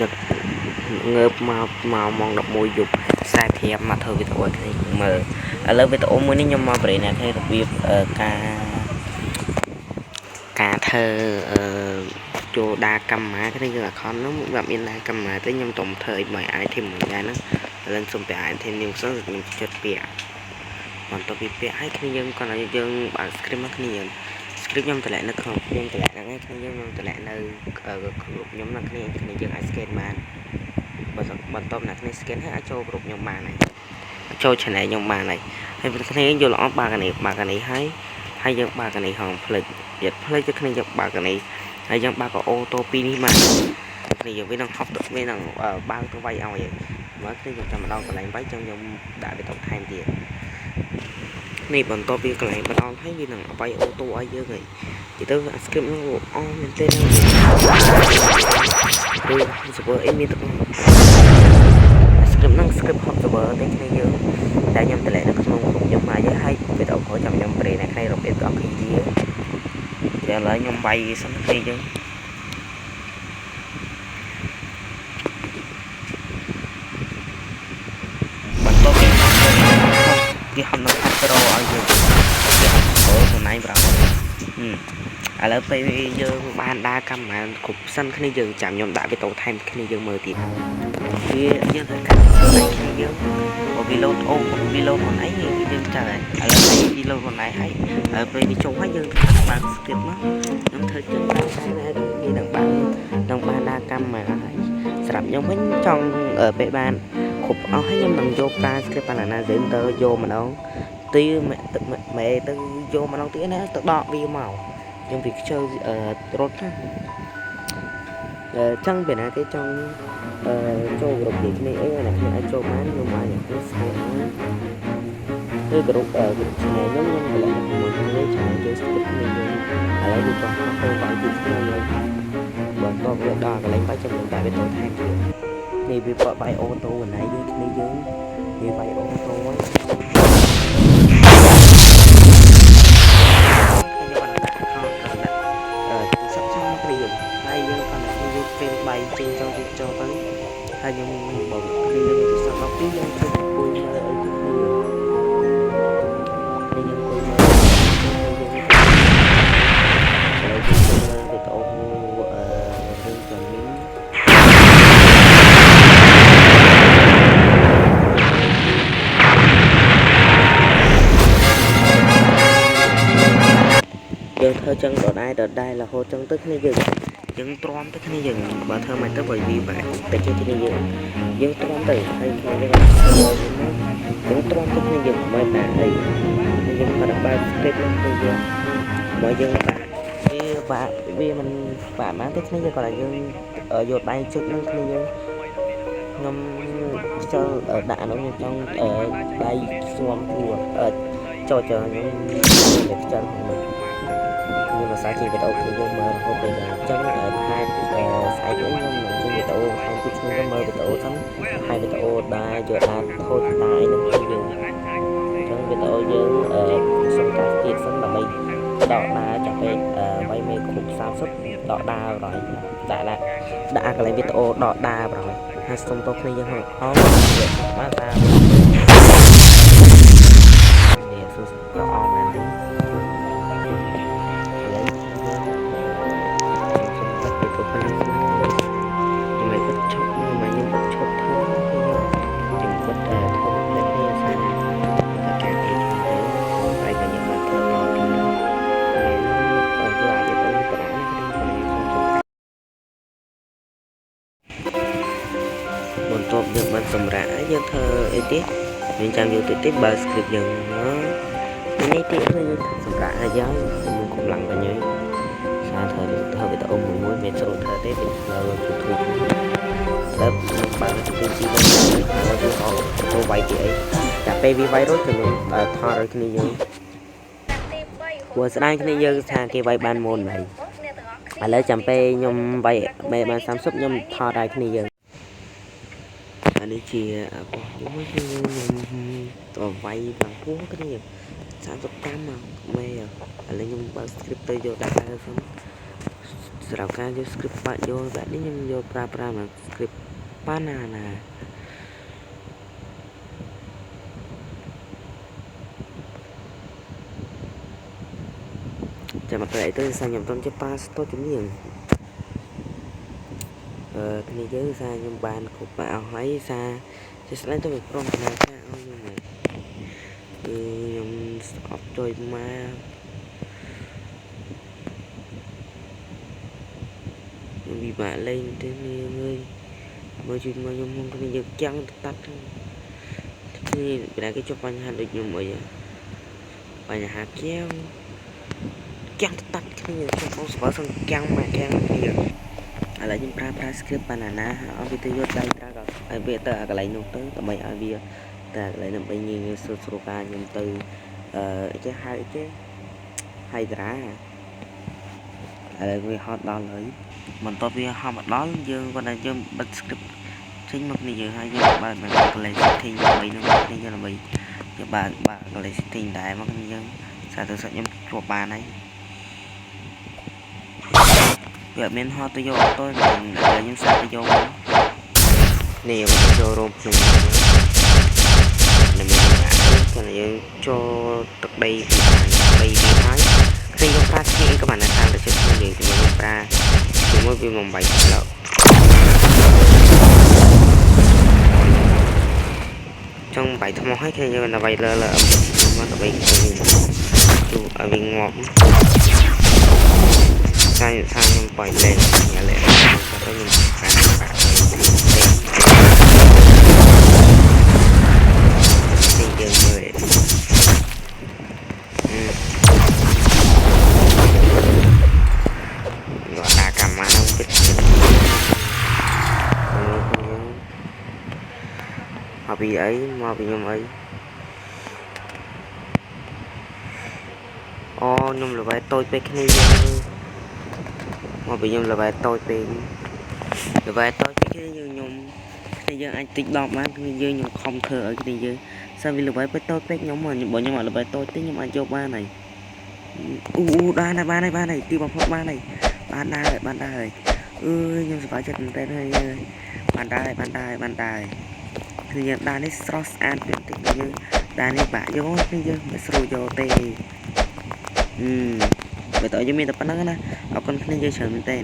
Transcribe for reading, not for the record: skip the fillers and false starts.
នឹកងើបមកម៉ោង 11 យប់45មកធ្វើវីដេអូនេះមើលឥឡូវវីដេអូមួយនេះខ្ញុំមកបរិញ្ញាបត្ររបៀបការធ្វើចូលដាកម្មម៉ាគ្នាយើង account នោះវាមានដាកម្មម៉ាទេខ្ញុំទំធ្វើឲ្យ item មួយដែរហ្នឹងឥឡូវសុំតែ item នេះសិនខ្ញុំចិត្តពាក់បន្ទាប់ពីពាក់ឲ្យគ្នាយើងគាត់ឲ្យយើងបើក script មកគ្នាយើង script ខ្ញុំតម្លាក់នៅក្នុងខ្ញុំតម្លាក់ហ្នឹងឯងគ្នាយើងខ្ញុំតម្លាក់នៅក្រុមខ្ញុំហ្នឹងគ្នាយើងអាច scan បានបន្ទាប់អ្នកគ្នា scan ហើយអាចចូលក្រុមខ្ញុំបានហើយចូល channel ខ្ញុំបានហើយគ្នាយើងយល់អស់បើកនេះហើយយើងបើកនេះហងផ្លេចទៀតផ្លេចទៅគ្នាយើងបើកនេះហើយយើងបើកអូតូ2នេះមកគ្នាយើងវានឹងហប់ទៅវានឹងបើកទៅវាយឲ្យមកគ្នាយើងចាំម្ដងកន្លែងវាយចឹងខ្ញុំដាក់វាទៅថែមទៀតនេះបន្ទាប់ពីកន្លែងម្ដងហើយវានឹងវាយអូតូឲ្យយើងហើយនិយាយទៅ script នោះអស់មែនទេគឺ server អីមានទៅ script ហ្នឹង script hot server តែគ្នាយើងតែខ្ញុំតម្លាក់នៅក្នុងក្រុមខ្ញុំមកហើយវីដេអូក្រោយចាំខ្ញុំប្រេអ្នកគ្នារបៀបអស់គ្នាឥឡូវខ្ញុំវាយសិនគ្នាយើងបន្ទាប់ពីវាហំនឹងខាត់ប្រូឲ្យយើងខ្លួនឯងប្រាប់ឥឡូវពេលយើងបានដើរកម្មបានគ្រប់សិនគ្នាយើងចាំខ្ញុំដាក់វីដេអូថែមគ្នាយើងមើលទៀតវាយើងត្រូវកាត់គ្នាយើងវីឡូតអូវីឡូតខ្លួនឯងយើងចាឥឡូវវីឡូតខ្លួនឯងហើយពេលវាចុះហើយយើងបើកស្គីបមកខ្ញុំធ្វើជើងបានហើយវានឹងបានដើរកម្មមកហើយសម្រាប់ខ្ញុំវិញចង់ពេលបានគ្រប់អស់ហើយខ្ញុំនឹងយកការស្គីបបានណាទៅយកម្ដងទីមេទៅយកម្ដងទៀតណាទៅដកវាមកខ្ញុំវាខ្ជិលរត់ណាចឹងពេលណាគេចង់ចូលក្រុមគ្នាអីណាខ្ញុំអាចចូលបានខ្ញុំអាចខ្ញុំស្គាល់គឺក្រុមឆ្នាំខ្ញុំកន្លែងមួយគ្នាឆ្នាំចូលស្គីបគ្នាឥឡូវវាក៏ទៅបាយទីខ្ញុំហើយបើតបវាដល់កន្លែងបាយចាំតែវាទៅថែមទៀតនេះវាបត់បាយអូតូណៃយើងគ្នាយើងវាបាយអូតូហើយពេលបាយជើងចូលទៅហើយខ្ញុំបើគឺយើងទៅសក់ពីយើងជួយពុយមើលឲ្យទៅគ្នាហើយយើងពុយមើលហើយយើងមើលវីដេអូរឿងចាំវិញយើងធ្វើចឹងដដែលរហូតចឹងទៅគ្នាយើងទ្រាំទៅគ្នាយើងបើធ្វើមិនទៅបើវាបែកតិចទៅគ្នាយើងទ្រាំទៅហើយគ្នាយើងទ្រាំទៅគ្នាយើងមិនតាអីយើងបាត់បែកស្គីបទៅយើងបើយើងបាក់វាមិនបាក់មកទៅគ្នាយើងគាត់ថាយើងយកដៃជិតនឹងគ្នាយើងខ្ញុំខ្ជិលដាក់នោះខ្ញុំចង់ដៃស្វាំខ្លួនចូលខ្ញុំខ្ជិលnhưng mà sao chị video thì vô mơ hôm nay chân ở hai sai của nhưng mà trên video hai chiếc không có mơ video sắm hai video đã vừa là thôi tại nên không dừng trong video dương xong cái kia sắm là mình đọ đa cho về quay mê cục sao xuất đọ đa rồi đã cái lại video đọ đa rồi hai xong tôi khi dân không má taបន្ទាប់យើងបានសម្រាប់យើងធ្វើអីទៀតយើងចាំយកទៅបើ script យើងនេះទៀតគឺសម្រាប់ឲ្យយើងកម្លាំងវិញសារធ្វើវីដេអូមួយមិនស្រួលធ្វើទេពីលើ YouTube ដល់បើទៅទីទីទៅអត់ទៅវាយទីអីតែពេលវាវាយរួចគឺថតឲ្យគ្នាយើងព្រោះស្ដាយគ្នាយើងថាគេវាយបានមុនហើយឥឡូវចាំពេលខ្ញុំវាយបាន30ខ្ញុំថតឲ្យគ្នាយើងអានេះជាបោះមួយខ្ញុំទៅវាយបានពោះគ្នា30 5 ម៉ោងមេឥឡូវខ្ញុំបើ script ទៅយកដាក់ហើយសិនសម្រាប់ការយក script បាក់យកបែបនេះខ្ញុំយកប្រើមក script banana ចាំមកទៅសាខ្ញុំមិនជាប៉ាស្ទោជំនាញគ្នាយើងសាខ្ញុំបានគ្រប់មកអស់ហើយសាជាស្ដីទៅវាព្រមណាថាឲ្យខ្ញុំខ្ញុំស្អប់ជួយមកខ្ញុំពិបាកលេងទេនាងអើយមើលជួយមកខ្ញុំខ្ញុំគ្នាយើងចាំងតាត់នេះពេលគេជួបបញ្ហាដូចខ្ញុំអីបញ្ហាគាំងតាត់គ្នាខ្ញុំស្បើសឹងគាំងមកគាំងគ្នាឥឡូវខ្ញុំប្រើ script banana ឲ្យវាទៅយកដៃប្រើក៏ឲ្យវាទៅអាកន្លែងនោះទៅដើម្បីឲ្យវាតែកន្លែងដើម្បីងាយស្រួលការខ្ញុំទៅចេះហៅចេះ Hydra ឥឡូវវាហត់ដល់ហើយបន្ទាប់វាហត់មកដល់យើងគាត់ថាយើងបិទ script ចេញមកនេះយើងហើយយើងបើកកន្លែង setting ដើម្បីនឹងនេះយើងដើម្បីយើងបើកកន្លែង setting ដែរមកយើងសារទៅសាច់ខ្ញុំជួបបានហើយវាមានហត់ទៅយកទៅខ្ញុំសាកទៅយកនេះមកចូលរោមខ្ញុំនឹងមានគាត់យើងចូលទឹកដីពីហើយគឺយើងប្រើជាក៏បានតាមទៅចិត្តយើងជាមួយប្រើជាមួយវាបំបីផ្លូវចង់បាយថ្មឲ្យគ្នាយើងដើម្បីលើមកដើម្បីទូឲ្យវាងាប់សាយខ្ញុំបោះលេងឥឡូវខ្ញុំប្រើយើងមើលដាក់កាម៉ានោះពិតមកពីអីមកពីខ្ញុំអីអូខ្ញុំល្បែតូចពេកគ្នាយើងមកពីខ្ញុំល្បែតូចពេកល្បែតូចពេកគ្នាខ្ញុំគ្នាយើងអាចតិច10បានគ្នាយើងខ្ញុំខំធ្វើឲ្យគ្នាយើងsao vìល្បែតូចពេកខ្ញុំបើខ្ញុំអត់ល្បែតូចទេខ្ញុំអាចយកបានហើយបានហើយទីបំផុតបានហើយបានដែរខ្ញុំសប្បាយចិត្តមែនតើហើយបានដែរគឺយើងដាននេះស្រស់ស្អាតពេកតិចយើងដាននេះបាក់យកគឺយើងមិនស្រួលយកទេបើតើយើងមានតែប៉ុណ្្នឹងណាអរគុណគ្នាយើងច្រើនមែនតើ